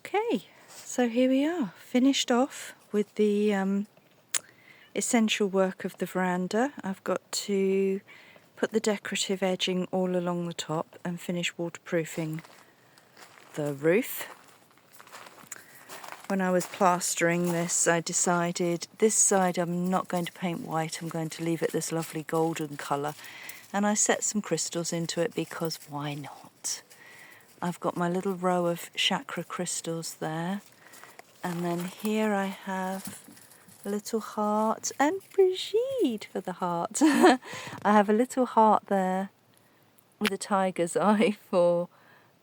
Okay, so here we are, finished off with the essential work of the veranda. I've got to put the decorative edging all along the top and finish waterproofing the roof. When I was plastering this, I decided this side I'm not going to paint white, I'm going to leave it this lovely golden colour. And I set some crystals into it because why not? I've got my little row of chakra crystals there. And then here I have a little heart and Brigitte for the heart. I have a little heart there with a tiger's eye for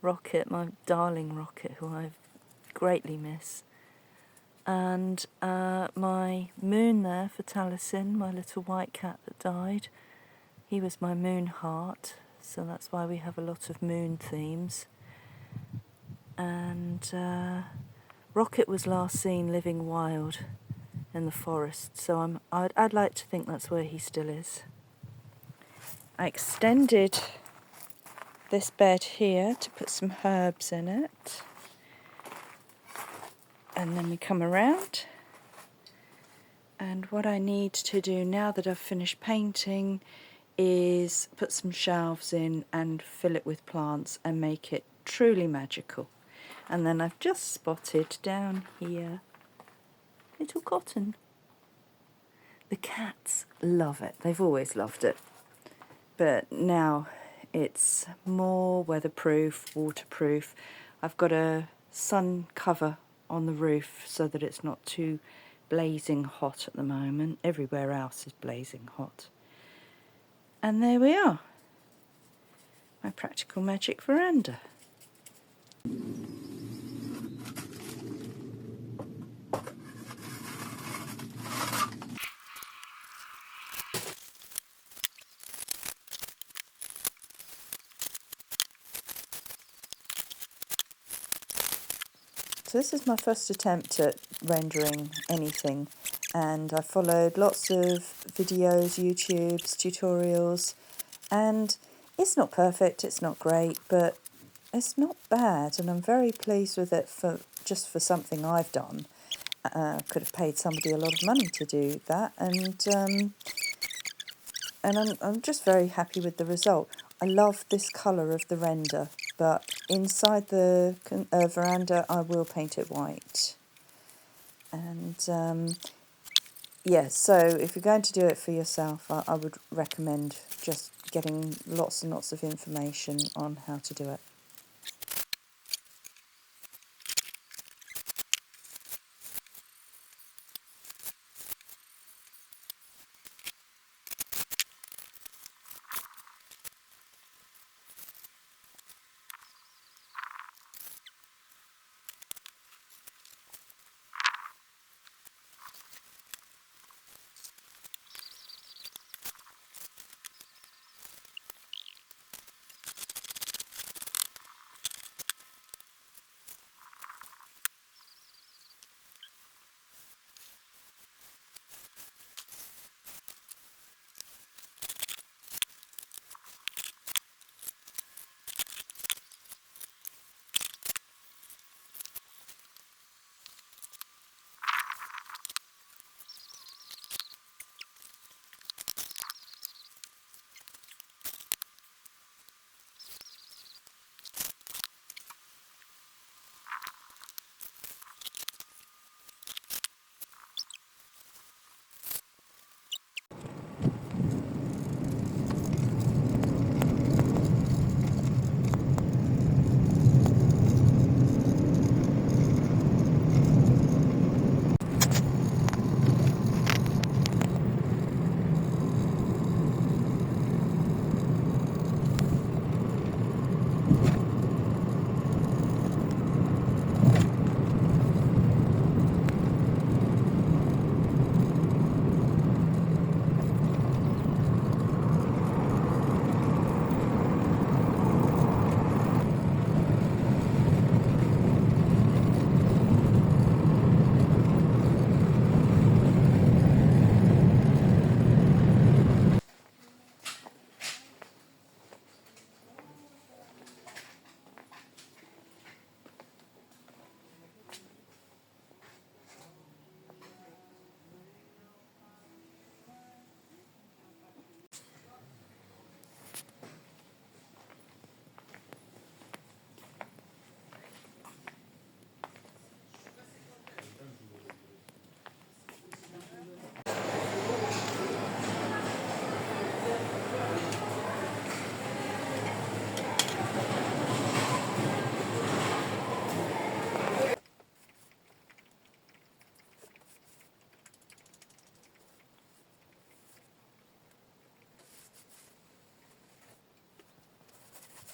Rocket, my darling Rocket, who I greatly miss. And my moon there for Taliesin, my little white cat that died. He was my moon heart, so that's why we have a lot of moon themes. And Rocket was last seen living wild in the forest, so I'd like to think that's where he still is. I extended this bed here to put some herbs in it. And then we come around. And what I need to do now that I've finished painting is put some shelves in and fill it with plants and make it truly magical. And then I've just spotted down here little cotton. The cats love it. They've always loved it. But now it's more weatherproof, waterproof. I've got a sun cover on the roof so that it's not too blazing hot at the moment. Everywhere else is blazing hot. And there we are. My practical magic veranda. So this is my first attempt at rendering anything, and I followed lots of videos, YouTubes, tutorials, and it's not perfect, it's not great, but it's not bad, and I'm very pleased with it for something I've done. Could have paid somebody a lot of money to do that, and I'm just very happy with the result. I love this colour of the render, but inside the veranda I will paint it white. And yeah, so if you're going to do it for yourself, I would recommend just getting lots and lots of information on how to do it.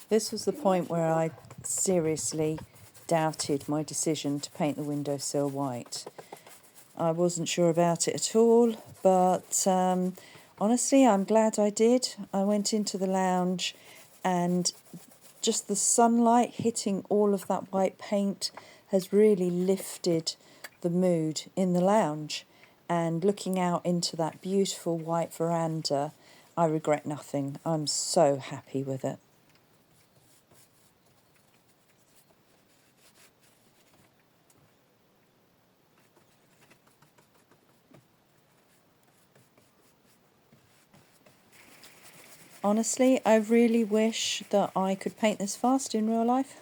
This was the point where I seriously doubted my decision to paint the windowsill white. I wasn't sure about it at all, but honestly, I'm glad I did. I went into the lounge and just the sunlight hitting all of that white paint has really lifted the mood in the lounge. And looking out into that beautiful white veranda, I regret nothing. I'm so happy with it. Honestly, I really wish that I could paint this fast in real life.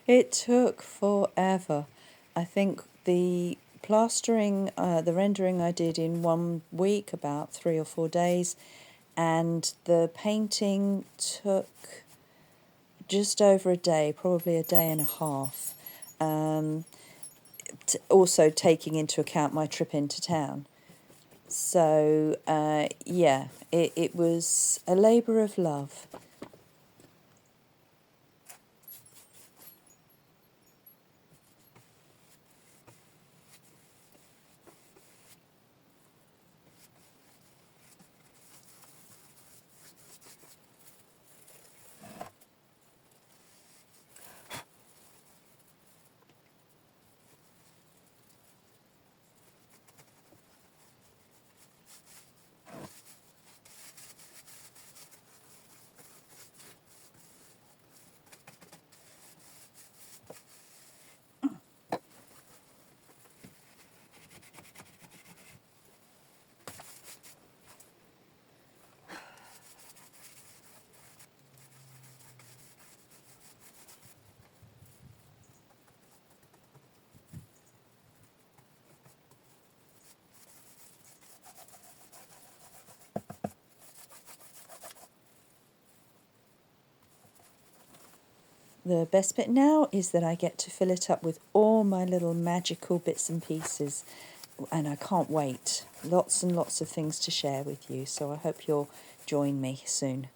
It took forever. I think the plastering, the rendering I did in 1 week, about 3 or 4 days, and the painting took just over a day, probably a day and a half. Also taking into account my trip into town. So, yeah, it was a labour of love. The best bit now is that I get to fill it up with all my little magical bits and pieces, and I can't wait. Lots and lots of things to share with you, so I hope you'll join me soon.